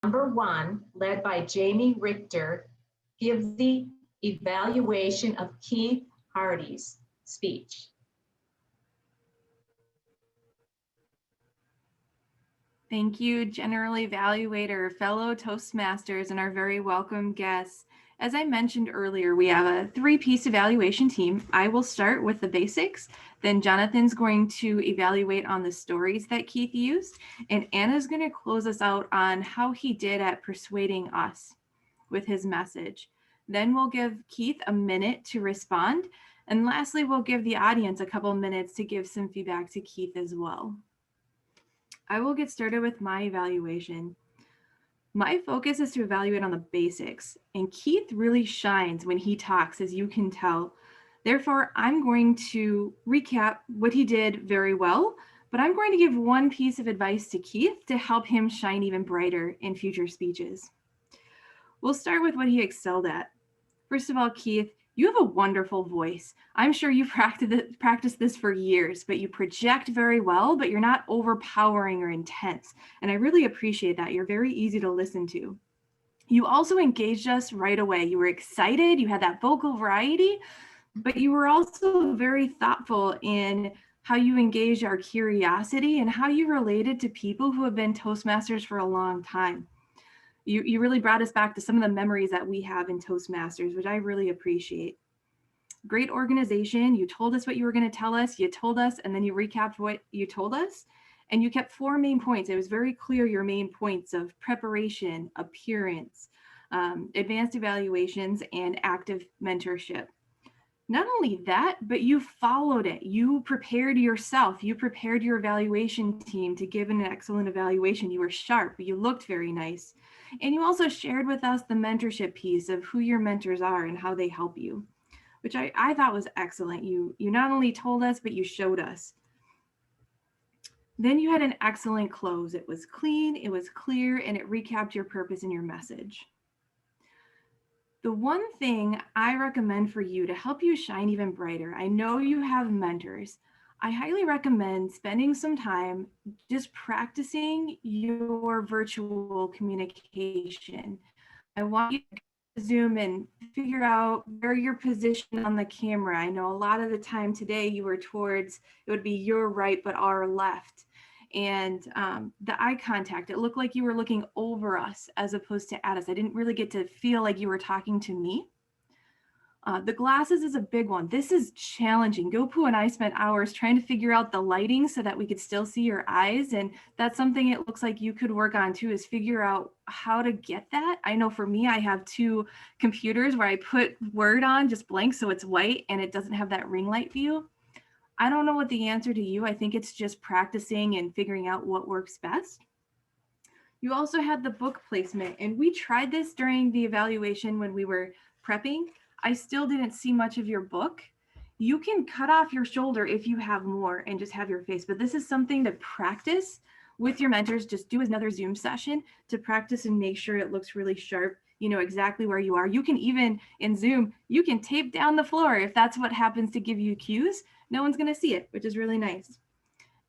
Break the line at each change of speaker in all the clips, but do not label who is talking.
number 1, led by Jamie Richter, give the evaluation of Keith Hardy's speech.
Thank you, General Evaluator, fellow Toastmasters, and our very welcome guests. As I mentioned earlier, we have a 3-piece evaluation team. I will start with the basics, then Jonathan's going to evaluate on the stories that Keith used, and Anna's going to close us out on how he did at persuading us with his message. Then we'll give Keith a minute to respond, and lastly, we'll give the audience a couple minutes to give some feedback to Keith as well. I will get started with my evaluation. My focus is to evaluate on the basics, and Keith really shines when he talks, as you can tell. Therefore, I'm going to recap what he did very well, but I'm going to give one piece of advice to Keith to help him shine even brighter in future speeches. We'll start with what he excelled at. First of all, Keith, you have a wonderful voice. I'm sure you've practiced this for years, but you project very well, but you're not overpowering or intense. And I really appreciate that. You're very easy to listen to. You also engaged us right away. You were excited, you had that vocal variety, but you were also very thoughtful in how you engaged our curiosity and how you related to people who have been Toastmasters for a long time. You really brought us back to some of the memories that we have in Toastmasters, which I really appreciate. Great organization. You told us what you were going to tell us. You told us, and then you recapped what you told us. And you kept 4 main points. It was very clear your main points of preparation, appearance, advanced evaluations, and active mentorship. Not only that, but you followed it. You prepared yourself. You prepared your evaluation team to give an excellent evaluation. You were sharp. You looked very nice. And you also shared with us the mentorship piece of who your mentors are and how they help you, which I thought was excellent. You not only told us, but you showed us. Then you had an excellent close. It was clean, it was clear, and it recapped your purpose and your message. The one thing I recommend for you to help you shine even brighter, I know you have mentors. I highly recommend spending some time just practicing your virtual communication. I want you to Zoom and figure out where you're positioned on the camera. I know a lot of the time today you were towards, it would be your right, but our left. And the eye contact, it looked like you were looking over us as opposed to at us. I didn't really get to feel like you were talking to me. The glasses is a big one. This is challenging. Gopu and I spent hours trying to figure out the lighting so that we could still see your eyes. And that's something it looks like you could work on too, is figure out how to get that. I know for me, I have 2 computers where I put Word on just blank so it's white and it doesn't have that ring light view. I don't know what the answer to you. I think it's just practicing and figuring out what works best. You also had the book placement, and we tried this during the evaluation when we were prepping. I still didn't see much of your book. You can cut off your shoulder if you have more and just have your face, but this is something to practice with your mentors. Just do another Zoom session to practice and make sure it looks really sharp. You know exactly where you are. You can even, in Zoom, you can tape down the floor if that's what happens to give you cues. No one's going to see it, which is really nice.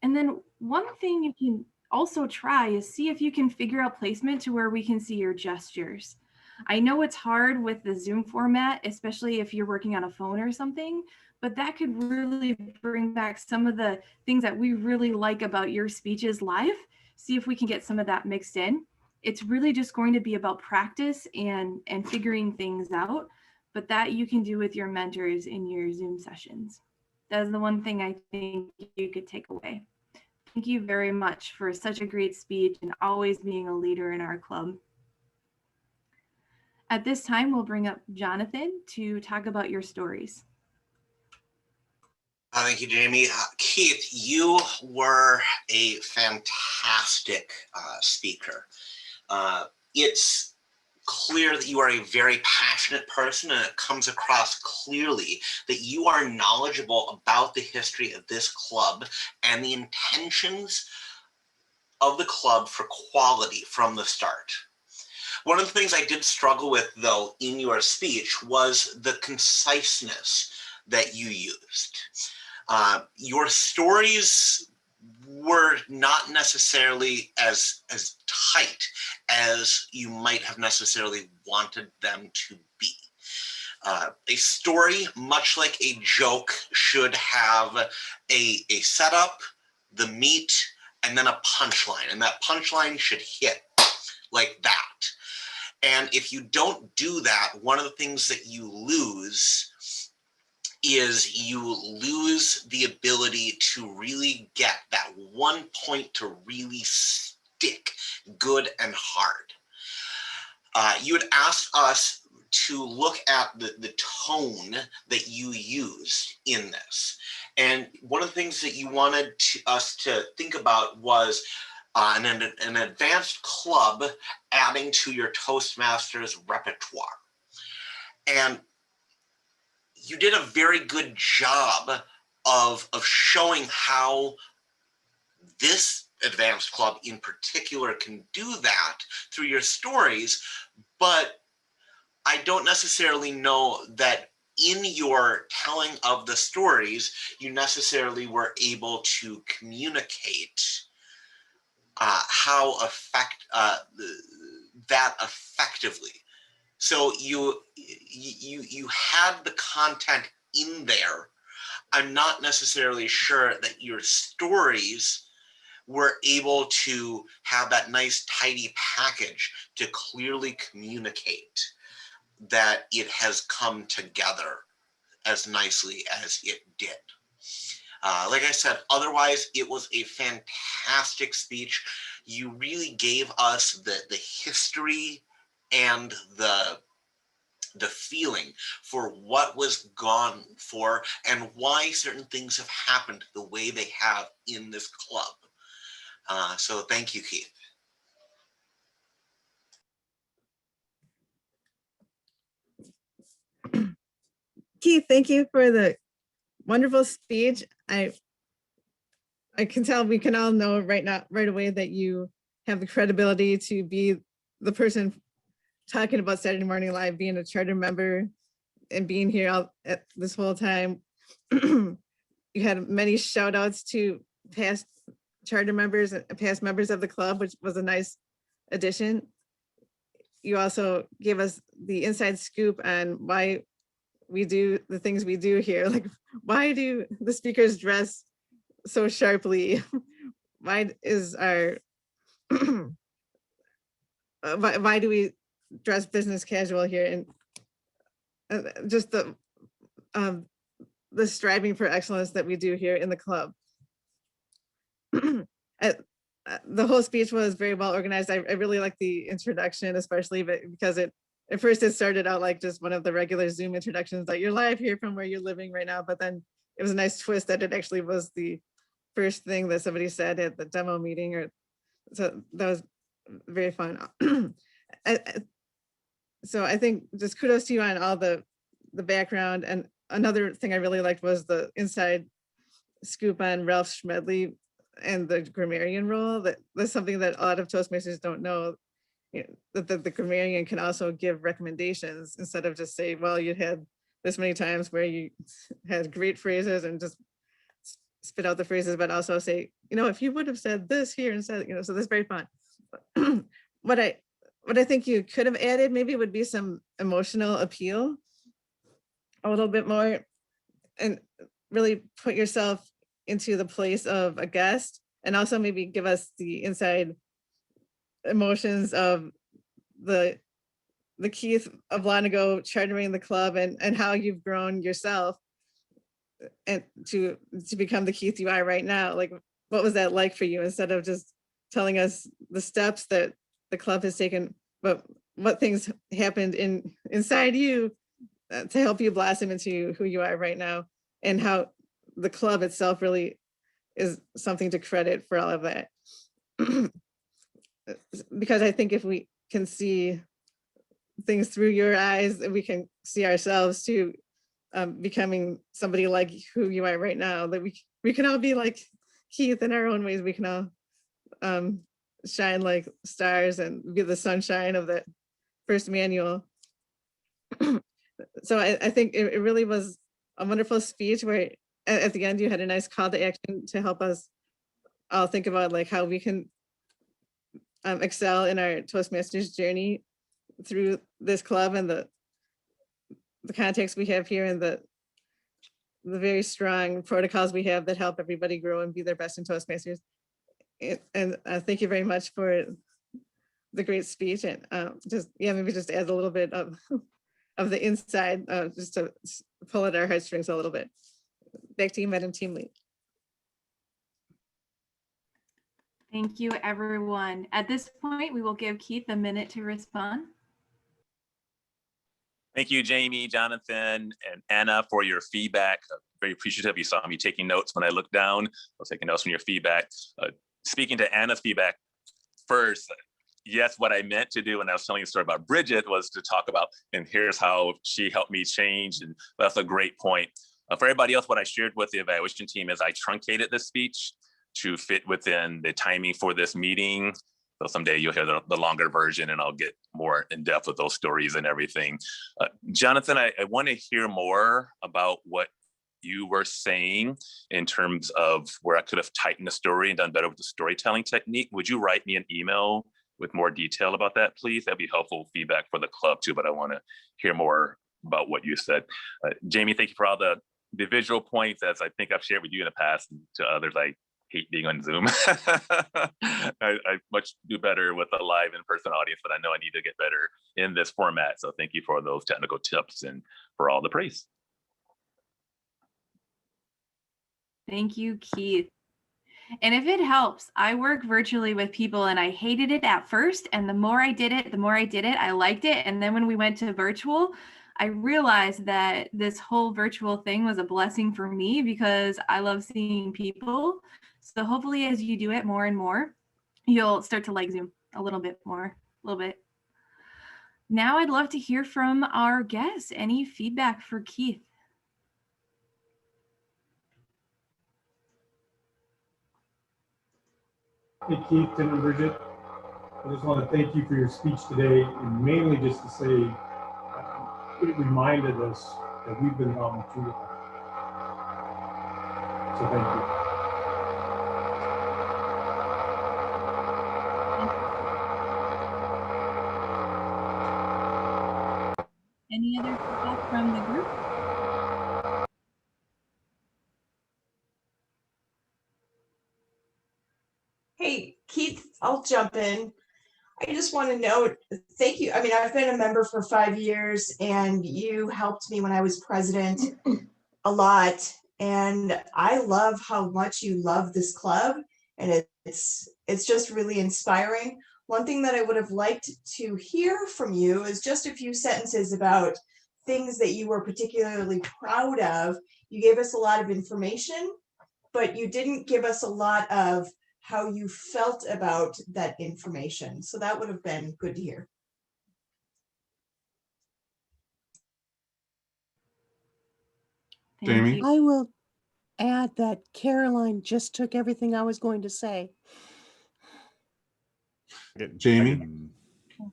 And then one thing you can also try is see if you can figure out placement to where we can see your gestures. I know it's hard with the Zoom format, especially if you're working on a phone or something, but that could really bring back some of the things that we really like about your speeches live. See if we can get some of that mixed in. It's really just going to be about practice and figuring things out, but that you can do with your mentors in your Zoom sessions. That's the one thing I think you could take away. Thank you very much for such a great speech and always being a leader in our club. At this time, we'll bring up Jonathan to talk about your stories.
Thank you, Jamie. Keith, you were a fantastic speaker. It's clear that you are a very passionate person, and it comes across clearly that you are knowledgeable about the history of this club and the intentions of the club for quality from the start. One of the things I did struggle with, though, in your speech was the conciseness that you used. Your stories were not necessarily as tight as you might have necessarily wanted them to be. A story, much like a joke, should have a setup, the meat, and then a punchline. And that punchline should hit like that. And if you don't do that, one of the things that you lose is you lose the ability to really get that one point to really stick good and hard. You had asked us to look at the tone that you used in this. And one of the things that you wanted us to think about was an advanced club adding to your Toastmasters repertoire. And you did a very good job of showing how this advanced club in particular can do that through your stories, but I don't necessarily know that in your telling of the stories, you necessarily were able to communicate how that effectively. So you had the content in there. I'm not necessarily sure that your stories were able to have that nice tidy package to clearly communicate that it has come together as nicely as it did. Like I said, otherwise it was a fantastic speech. You really gave us the history and the feeling for what was gone for and why certain things have happened the way they have in this club. So thank you, Keith.
Keith, thank you for the wonderful speech. I can tell, we can all know right away that you have the credibility to be the person talking about Saturday Morning Live, being a charter member and being here all at this whole time. You had many shout outs to past charter members and past members of the club, which was a nice addition. You also gave us the inside scoop on why we do the things we do here. Like, why do the speakers dress so sharply? Why is our why do we dress business casual here? And just the striving for excellence that we do here in the club. The whole speech was very well organized. I really like the introduction, especially because at first it started out like just one of the regular Zoom introductions, like you're live here from where you're living right now. But then it was a nice twist that it actually was the first thing that somebody said at the demo meeting, so that was very fun. So I think just kudos to you on all the background. And another thing I really liked was the inside scoop on Ralph Schmedley and the grammarian role. That's something that a lot of Toastmasters don't know, that the grammarian can also give recommendations instead of just say, well, you had this many times where you had great phrases and just spit out the phrases, but also say, if you would have said this here instead, so that's very fun. What I think you could have added maybe would be some emotional appeal a little bit more, and really put yourself into the place of a guest, and also maybe give us the inside emotions of the Keith of long ago chartering the club, and how you've grown yourself and to become the Keith you are right now. Like, what was that like for you, instead of just telling us the steps that the club has taken, but what things happened inside you to help you blossom into who you are right now, and how the club itself really is something to credit for all of that. Because I think if we can see things through your eyes, we can see ourselves too, becoming somebody like who you are right now, that we can all be like Keith in our own ways. We can all shine like stars and be the sunshine of that first manual. So I think it really was a wonderful speech, where at the end you had a nice call to action to help us all think about like how we can excel in our Toastmasters journey through this club and the context we have here and the very strong protocols we have that help everybody grow and be their best in Toastmasters. And thank you very much for the great speech. And maybe just add a little bit of the inside, just to pull at our heartstrings a little bit. Back to you, Madam Team Lead.
Thank you, everyone. At this point, we will give Keith a minute to respond.
Thank you, Jamie, Jonathan, and Anna for your feedback. Very appreciative. You saw me taking notes when I looked down. I was taking notes from your feedback. Speaking to Anna's feedback first, yes, what I meant to do when I was telling the story about Bridget was to talk about, and here's how she helped me change. And that's a great point. For everybody else, what I shared with the evaluation team is I truncated this speech to fit within the timing for this meeting. So someday you'll hear the longer version and I'll get more in depth with those stories and everything. Jonathan, I want to hear more about what you were saying in terms of where I could have tightened the story and done better with the storytelling technique. Would you write me an email with more detail about that, please? That'd be helpful feedback for the club too, but I want to hear more about what you said. Jamie, thank you for all the visual points, as I think I've shared with you in the past, and to others, I hate being on Zoom. I much do better with a live in-person audience, but I know I need to get better in this format. So thank you for those technical tips and for all the praise.
Thank you, Keith. And if it helps, I work virtually with people and I hated it at first. And the more I did it, I liked it. And then when we went to virtual, I realized that this whole virtual thing was a blessing for me because I love seeing people. So hopefully as you do it more and more, you'll start to like Zoom a little bit more, a little bit. Now I'd love to hear from our guests. Any feedback for Keith?
Hey Keith, Tim and Bridget, I just want to thank you for your speech today, and mainly just to say it reminded us that we've been gone too long. So thank you.
Any other feedback from the group?
Hey, Keith, I'll jump in. I just want to note, thank you. I mean, I've been a member for 5 years and you helped me when I was president a lot. And I love how much you love this club, and it's just really inspiring. One thing that I would have liked to hear from you is just a few sentences about things that you were particularly proud of. You gave us a lot of information, but you didn't give us a lot of how you felt about that information. So that would have been good to hear.
Thank
Jamie?
you.
I will add that Caroline just took everything I was going to say.
Jamie?
I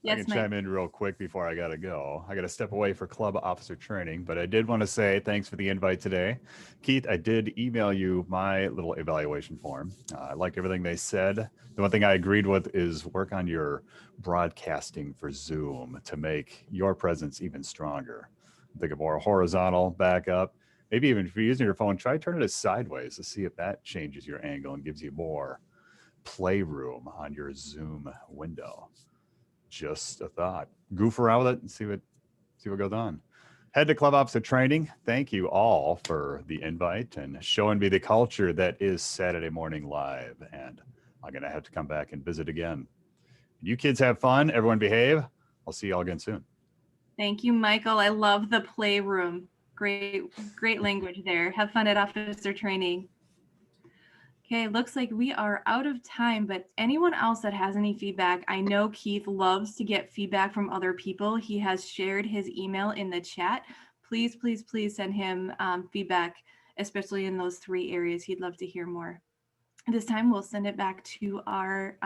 Yes,
can
Mike.
chime in real quick before I gotta go. I gotta step away for club officer training, but I did want to say thanks for the invite today. Keith, I did email you my little evaluation form. I liked everything they said. The one thing I agreed with is work on your broadcasting for Zoom to make your presence even stronger. Think of more horizontal backup. Maybe even if you're using your phone, try turning it sideways to see if that changes your angle and gives you more playroom on your Zoom window. Just a thought. Goof around with it and see what goes on. Head to Club Officer Training. Thank you all for the invite and showing me the culture that is Saturday Morning Live. And I'm going to have to come back and visit again. You kids have fun. Everyone behave. I'll see you all again soon.
Thank you, Michael. I love the playroom. Great language there. Have fun at officer training. Okay, looks like we are out of time, but anyone else that has any feedback, I know Keith loves to get feedback from other people. He has shared his email in the chat. Please, please, please send him feedback, especially in those 3 areas. He'd love to hear more. This time we'll send it back to our